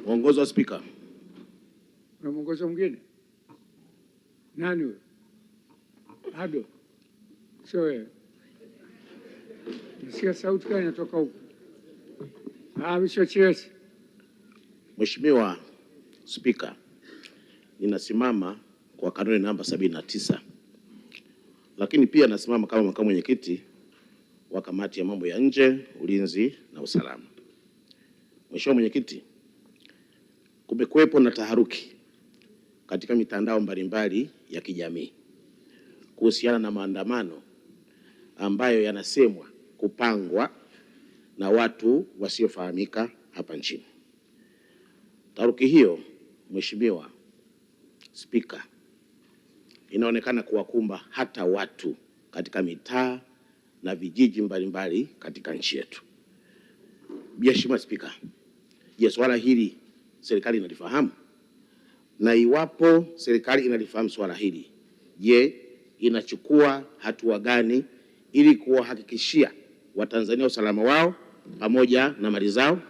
Mwongozo wa Spika. Kuna mwongozo mwingine? Nani huyo? Ado. Sio wewe. Nasikia sauti gani inatoka huko? Mheshimiwa Chiresi. Mheshimiwa Spika, ninasimama kwa kanuni namba 79. Lakini pia nasimama kama makamu mwenyekiti wa kamati ya mambo ya nje, ulinzi na usalama. Mheshimiwa Mwenyekiti, kumekuwepo na taharuki katika mitandao mbalimbali ya kijamii kuhusiana na maandamano ambayo yanasemwa kupangwa na watu wasiofahamika hapa nchini. Taharuki hiyo, Mheshimiwa Spika, inaonekana kuwakumba hata watu katika mitaa na vijiji mbalimbali katika nchi yetu. Mheshimiwa Spika, je, swala hili serikali inalifahamu? Na iwapo serikali inalifahamu swala hili, je, inachukua hatua gani ili kuwahakikishia Watanzania usalama wao pamoja na mali zao?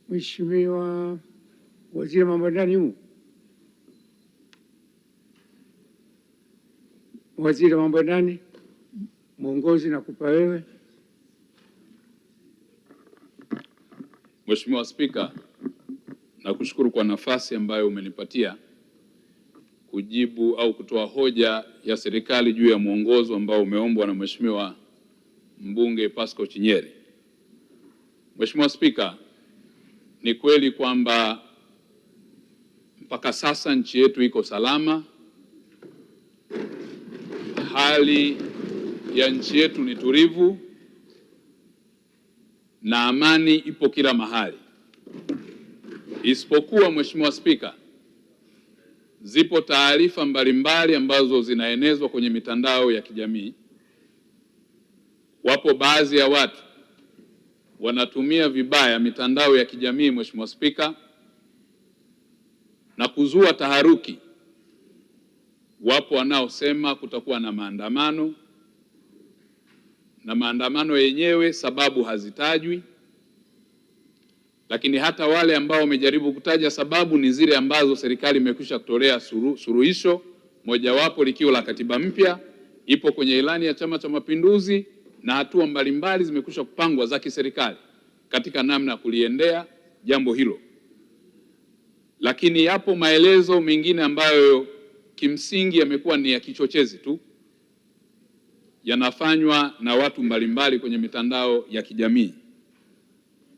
Mheshimiwa Waziri wa Mambo ya Ndani huyu. Waziri wa Mambo ya Ndani, mwongozi nakupa wewe. Mheshimiwa Spika, nakushukuru kwa nafasi ambayo umenipatia kujibu au kutoa hoja ya serikali juu ya mwongozo ambao umeombwa na Mheshimiwa Mbunge Pascal Chinyeri. Mheshimiwa Spika, ni kweli kwamba mpaka sasa nchi yetu iko salama. Hali ya nchi yetu ni tulivu na amani ipo kila mahali. Isipokuwa Mheshimiwa Spika, zipo taarifa mbalimbali ambazo zinaenezwa kwenye mitandao ya kijamii. Wapo baadhi ya watu wanatumia vibaya mitandao ya kijamii, Mheshimiwa Spika, na kuzua taharuki. Wapo wanaosema kutakuwa na maandamano, na maandamano yenyewe sababu hazitajwi. Lakini hata wale ambao wamejaribu kutaja sababu ni zile ambazo serikali imekwisha kutolea suluhisho, mojawapo likiwa la katiba mpya, ipo kwenye ilani ya Chama cha Mapinduzi, na hatua mbalimbali zimekwisha kupangwa za kiserikali katika namna ya kuliendea jambo hilo. Lakini yapo maelezo mengine ambayo kimsingi yamekuwa ni ya kichochezi tu, yanafanywa na watu mbalimbali kwenye mitandao ya kijamii.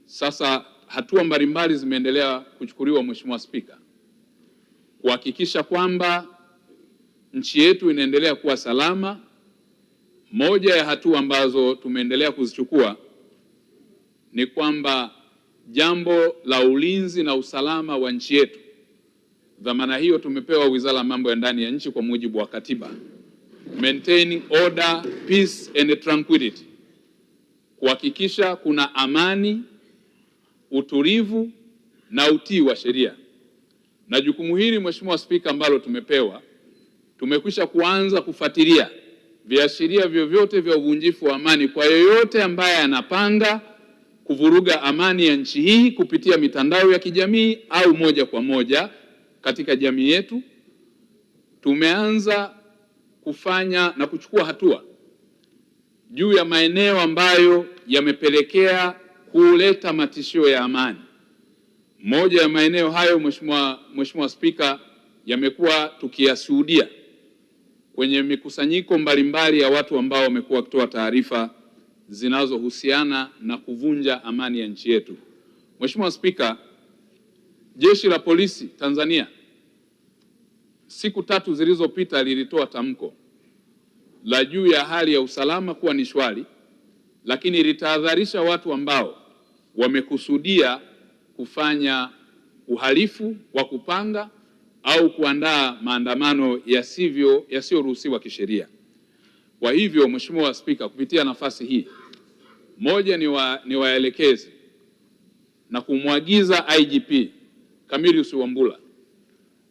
Sasa hatua mbalimbali zimeendelea kuchukuliwa, Mheshimiwa Spika, kuhakikisha kwamba nchi yetu inaendelea kuwa salama. Moja ya hatua ambazo tumeendelea kuzichukua ni kwamba jambo la ulinzi na usalama wa nchi yetu, dhamana hiyo tumepewa Wizara ya Mambo ya Ndani ya nchi kwa mujibu wa katiba, maintaining order, peace and tranquility, kuhakikisha kuna amani, utulivu na utii wa sheria. Na jukumu hili, Mheshimiwa Spika, ambalo tumepewa, tumekwisha kuanza kufuatilia viashiria vyovyote vya uvunjifu wa amani kwa yoyote ambaye anapanga kuvuruga amani ya nchi hii kupitia mitandao ya kijamii au moja kwa moja katika jamii yetu. Tumeanza kufanya na kuchukua hatua juu ya maeneo ambayo yamepelekea kuleta matishio ya amani. Moja ya maeneo hayo, Mheshimiwa Spika, yamekuwa tukiyashuhudia kwenye mikusanyiko mbalimbali ya watu ambao wamekuwa kutoa taarifa zinazohusiana na kuvunja amani ya nchi yetu. Mheshimiwa Spika, Jeshi la Polisi Tanzania siku 3 zilizopita lilitoa tamko la juu ya hali ya usalama kuwa ni shwari, lakini litahadharisha watu ambao wamekusudia kufanya uhalifu wa kupanga au kuandaa maandamano yasiyoruhusiwa kisheria. Kwa hivyo, Mheshimiwa Spika, kupitia nafasi hii, moja ni waelekeze na kumwagiza IGP Camillus Wambura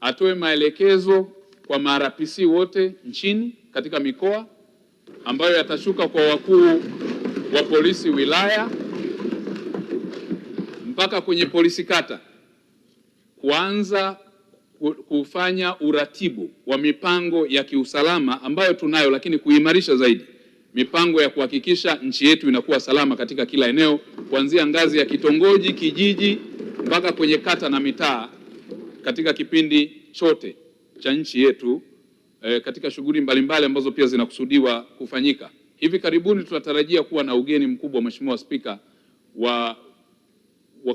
atoe maelekezo kwa ma-RPC wote nchini katika mikoa ambayo yatashuka kwa wakuu wa polisi wilaya mpaka kwenye polisi kata, kuanza kufanya uratibu wa mipango ya kiusalama ambayo tunayo, lakini kuimarisha zaidi mipango ya kuhakikisha nchi yetu inakuwa salama katika kila eneo, kuanzia ngazi ya kitongoji, kijiji mpaka kwenye kata na mitaa katika kipindi chote cha nchi yetu, katika shughuli mbalimbali ambazo pia zinakusudiwa kufanyika. Hivi karibuni tunatarajia kuwa na ugeni mkubwa, Mheshimiwa Spika, wa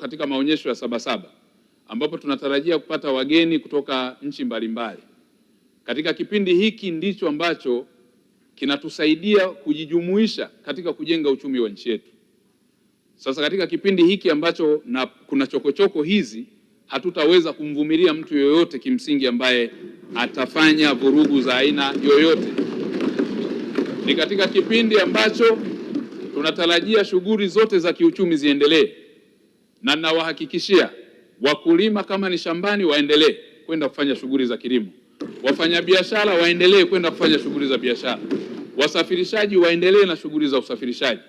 katika maonyesho ya Sabasaba, ambapo tunatarajia kupata wageni kutoka nchi mbalimbali. Katika kipindi hiki ndicho ambacho kinatusaidia kujijumuisha katika kujenga uchumi wa nchi yetu. Sasa katika kipindi hiki ambacho kuna chokochoko hizi, hatutaweza kumvumilia mtu yoyote kimsingi ambaye atafanya vurugu za aina yoyote. Ni katika kipindi ambacho tunatarajia shughuli zote za kiuchumi ziendelee, na ninawahakikishia wakulima kama ni shambani waendelee kwenda kufanya shughuli za kilimo, wafanyabiashara waendelee kwenda kufanya shughuli za biashara, wasafirishaji waendelee na shughuli za usafirishaji,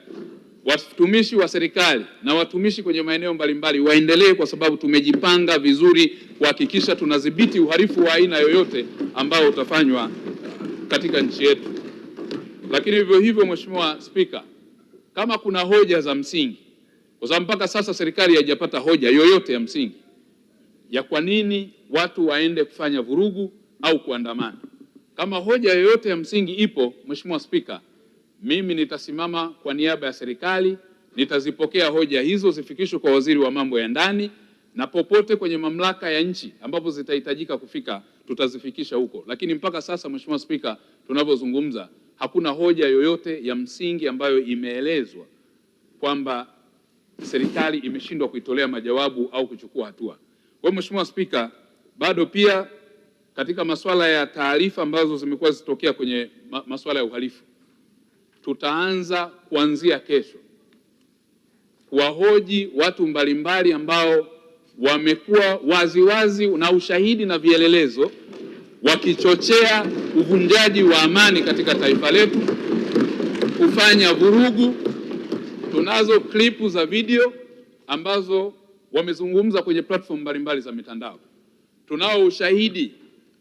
watumishi wa serikali na watumishi kwenye maeneo mbalimbali waendelee, kwa sababu tumejipanga vizuri kuhakikisha tunadhibiti uhalifu wa aina yoyote ambao utafanywa katika nchi yetu. Lakini vivyo hivyo, Mheshimiwa Spika, kama kuna hoja za msingi, kwa sababu mpaka sasa serikali haijapata hoja yoyote ya msingi ya kwa nini watu waende kufanya vurugu au kuandamana. Kama hoja yoyote ya msingi ipo, Mheshimiwa Spika, mimi nitasimama kwa niaba ya serikali, nitazipokea hoja hizo zifikishwe kwa Waziri wa Mambo ya Ndani, na popote kwenye mamlaka ya nchi ambapo zitahitajika kufika tutazifikisha huko. Lakini mpaka sasa, Mheshimiwa Spika, tunavyozungumza hakuna hoja yoyote ya msingi ambayo imeelezwa kwamba serikali imeshindwa kuitolea majawabu au kuchukua hatua. Kwa Mheshimiwa Spika, bado pia katika masuala ya taarifa ambazo zimekuwa zitokea kwenye masuala ya uhalifu, tutaanza kuanzia kesho kuwahoji watu mbalimbali ambao wamekuwa waziwazi na ushahidi na vielelezo wakichochea uvunjaji wa amani katika taifa letu, kufanya vurugu. Tunazo klipu za video ambazo wamezungumza kwenye platform mbalimbali za mitandao. Tunao ushahidi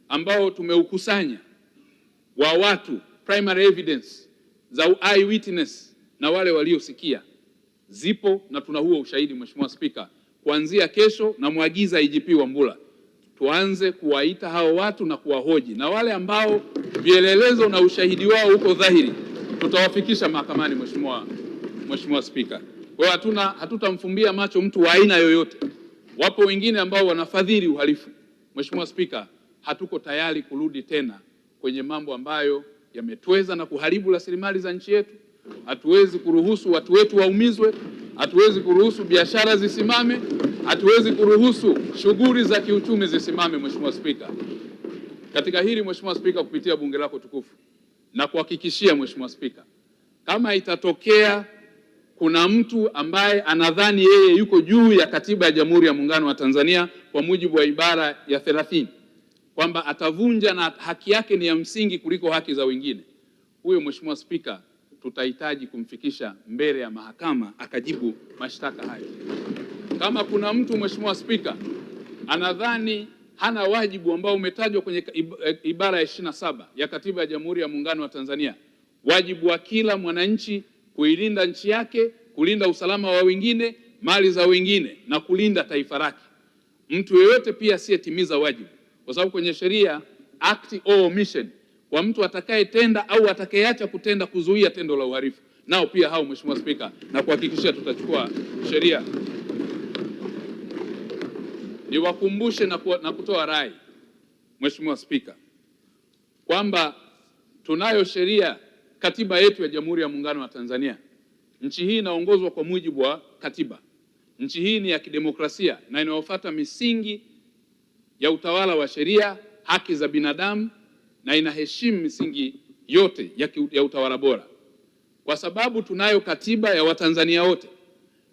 ambao tumeukusanya wa watu, primary evidence za eyewitness na wale waliosikia zipo, na tuna huo ushahidi. Mheshimiwa Spika, kuanzia kesho na muagiza IGP Wambura tuanze kuwaita hao watu na kuwahoji, na wale ambao vielelezo na ushahidi wao uko dhahiri tutawafikisha mahakamani. Mheshimiwa Spika, kwa hiyo hatutamfumbia macho mtu wa aina yoyote. Wapo wengine ambao wanafadhili uhalifu. Mheshimiwa Spika, hatuko tayari kurudi tena kwenye mambo ambayo yametweza na kuharibu rasilimali za nchi yetu. Hatuwezi kuruhusu watu wetu waumizwe, hatuwezi kuruhusu biashara zisimame, hatuwezi kuruhusu shughuli za kiuchumi zisimame. Mheshimiwa Spika, katika hili Mheshimiwa Spika, kupitia bunge lako tukufu, na kuhakikishia Mheshimiwa Spika, kama itatokea kuna mtu ambaye anadhani yeye yuko juu ya katiba ya Jamhuri ya Muungano wa Tanzania kwa mujibu wa ibara ya 30 kwamba atavunja na haki yake ni ya msingi kuliko haki za wengine, huyo Mheshimiwa Spika tutahitaji kumfikisha mbele ya mahakama akajibu mashtaka hayo. Kama kuna mtu Mheshimiwa Spika anadhani hana wajibu ambao umetajwa kwenye ibara ya 27 ya katiba ya Jamhuri ya Muungano wa Tanzania, wajibu wa kila mwananchi kuilinda nchi yake, kulinda usalama wa wengine, mali za wengine na kulinda taifa lake, mtu yeyote pia asiyetimiza wajibu, kwa sababu kwenye sheria act or omission, kwa mtu atakayetenda au atakayeacha kutenda kuzuia tendo la uhalifu, nao pia hao Mheshimiwa Spika, na kuhakikisha tutachukua sheria. Niwakumbushe na kutoa rai Mheshimiwa Spika kwamba tunayo sheria, katiba yetu ya Jamhuri ya Muungano wa Tanzania. Nchi hii inaongozwa kwa mujibu wa katiba. Nchi hii ni ya kidemokrasia na inayofuata misingi ya utawala wa sheria, haki za binadamu, na inaheshimu misingi yote ya utawala bora. Kwa sababu tunayo katiba ya Watanzania wote,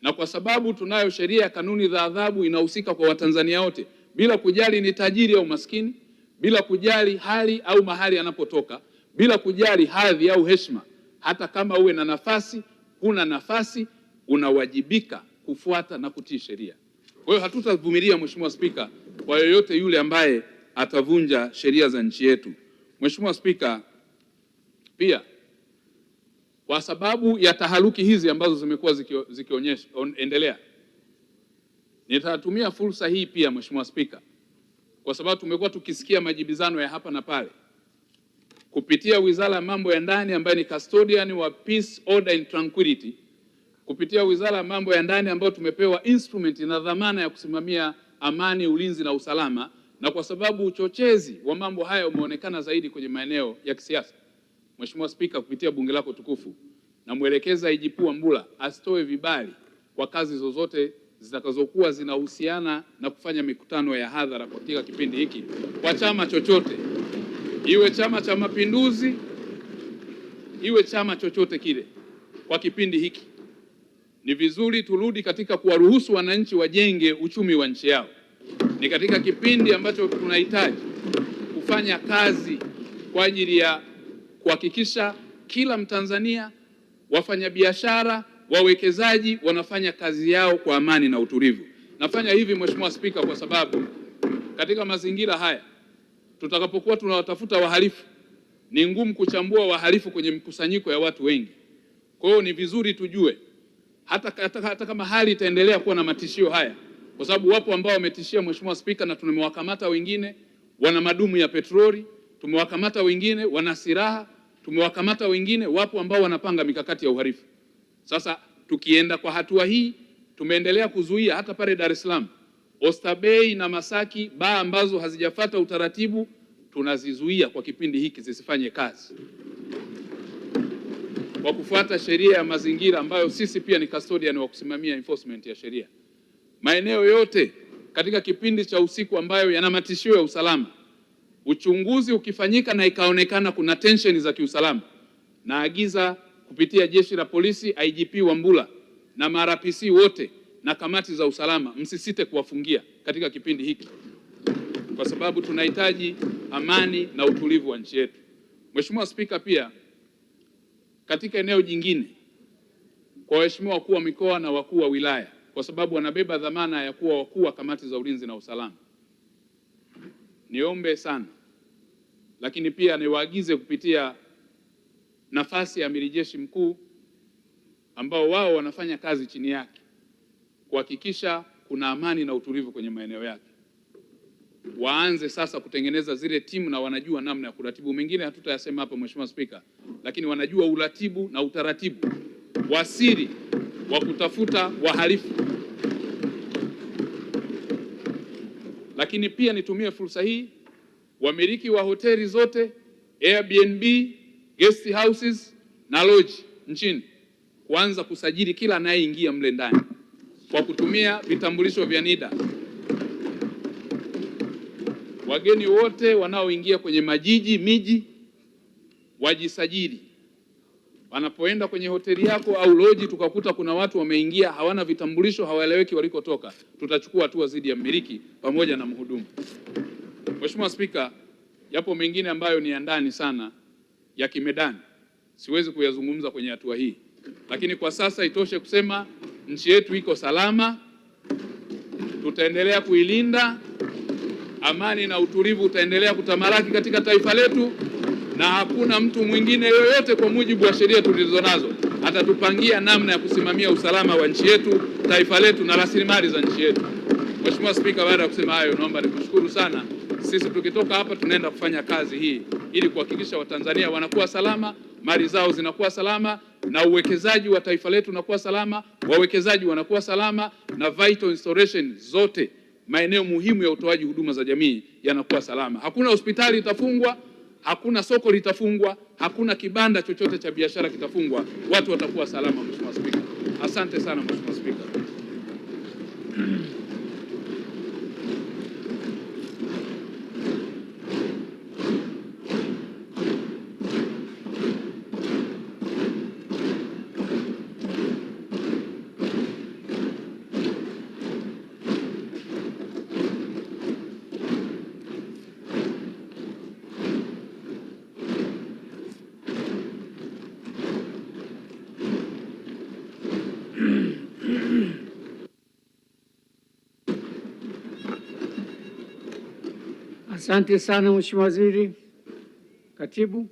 na kwa sababu tunayo sheria ya kanuni za adhabu inahusika kwa Watanzania wote bila kujali ni tajiri au maskini, bila kujali hali au mahali anapotoka, bila kujali hadhi au heshima, Hata kama uwe na nafasi, huna nafasi, unawajibika kufuata na kutii sheria. Kwa hiyo hatutavumilia, Mheshimiwa Spika, kwa yoyote yule ambaye atavunja sheria za nchi yetu. Mheshimiwa Spika, pia kwa sababu ya taharuki hizi ambazo zimekuwa endelea, nitatumia fursa hii pia, Mheshimiwa Spika, kwa sababu tumekuwa tukisikia majibizano ya hapa na pale kupitia Wizara ya Mambo ya Ndani ambayo ni custodian wa peace, order and tranquility, kupitia Wizara ya Mambo ya Ndani ambayo tumepewa instrument na dhamana ya kusimamia amani, ulinzi na usalama, na kwa sababu uchochezi wa mambo haya umeonekana zaidi kwenye maeneo ya kisiasa, Mheshimiwa Spika, kupitia bunge lako tukufu, na mwelekeza IGP Wambura asitoe vibali kwa kazi zozote zitakazokuwa zinahusiana na kufanya mikutano ya hadhara katika kipindi hiki kwa chama chochote, iwe Chama cha Mapinduzi, iwe chama chochote kile. Kwa kipindi hiki ni vizuri turudi katika kuwaruhusu wananchi wajenge uchumi wa nchi yao. Ni katika kipindi ambacho tunahitaji kufanya kazi kwa ajili ya kuhakikisha kila Mtanzania, wafanyabiashara, wawekezaji wanafanya kazi yao kwa amani na utulivu. Nafanya hivi, Mheshimiwa Spika, kwa sababu katika mazingira haya tutakapokuwa tunawatafuta wahalifu, ni ngumu kuchambua wahalifu kwenye mkusanyiko ya watu wengi. Kwa hiyo ni vizuri tujue hata kama hali itaendelea kuwa na matishio haya, kwa sababu wapo ambao wametishia, Mheshimiwa Spika, na tumewakamata wengine wana madumu ya petroli, tumewakamata wengine wana silaha, tumewakamata wengine, wapo ambao wanapanga mikakati ya uhalifu. Sasa tukienda kwa hatua hii, tumeendelea kuzuia hata pale Dar es Salaam, Oysterbay na Masaki, baa ambazo hazijafuata utaratibu tunazizuia kwa kipindi hiki zisifanye kazi kwa kufuata sheria ya mazingira ambayo sisi pia ni custodian wa kusimamia enforcement ya sheria. Maeneo yote katika kipindi cha usiku ambayo yana matishio ya usalama, uchunguzi ukifanyika na ikaonekana kuna tension za kiusalama, naagiza kupitia jeshi la polisi, IGP Wambura na MRPC wote na kamati za usalama, msisite kuwafungia katika kipindi hiki, kwa sababu tunahitaji amani na utulivu wa nchi yetu. Mheshimiwa Spika, pia katika eneo jingine, kwa waheshimiwa wakuu wa mikoa na wakuu wa wilaya, kwa sababu wanabeba dhamana ya kuwa wakuu wa kamati za ulinzi na usalama, niombe sana, lakini pia niwaagize kupitia nafasi ya amiri jeshi mkuu ambao wao wanafanya kazi chini yake kuhakikisha kuna amani na utulivu kwenye maeneo yake, waanze sasa kutengeneza zile timu, na wanajua namna ya kuratibu. Mengine hatutayasema hapa, Mheshimiwa Spika, lakini wanajua uratibu na utaratibu wa siri wa kutafuta wahalifu. Lakini pia nitumie fursa hii, wamiliki wa hoteli zote, Airbnb, guest houses na lodge nchini kuanza kusajili kila anayeingia mle ndani kwa kutumia vitambulisho vya NIDA. Wageni wote wanaoingia kwenye miji wajisajili. Wanapoenda kwenye hoteli yako au lodge tukakuta kuna watu wameingia hawana vitambulisho, hawaeleweki walikotoka, tutachukua hatua dhidi ya mmiliki pamoja na mhudumu. Mheshimiwa Spika, yapo mengine ambayo ni ya ndani sana ya kimedani, siwezi kuyazungumza kwenye hatua hii, lakini kwa sasa itoshe kusema nchi yetu iko salama, tutaendelea kuilinda, amani na utulivu utaendelea kutamalaki katika taifa letu, na hakuna mtu mwingine yoyote kwa mujibu wa sheria tulizonazo atatupangia namna ya kusimamia usalama wa nchi yetu, taifa letu na rasilimali za nchi yetu. Mheshimiwa Spika, baada ya kusema hayo, naomba nikushukuru sana. Sisi tukitoka hapa tunaenda kufanya kazi hii ili kuhakikisha Watanzania wanakuwa salama, mali zao zinakuwa salama, na uwekezaji wa taifa letu unakuwa salama, wawekezaji wanakuwa salama, na vital installation zote, maeneo muhimu ya utoaji huduma za jamii yanakuwa salama. Hakuna hospitali itafungwa, hakuna soko litafungwa, hakuna kibanda chochote cha biashara kitafungwa, watu watakuwa salama. Mheshimiwa Spika, asante sana Mheshimiwa Spika. Asante sana Mheshimiwa Waziri. Katibu.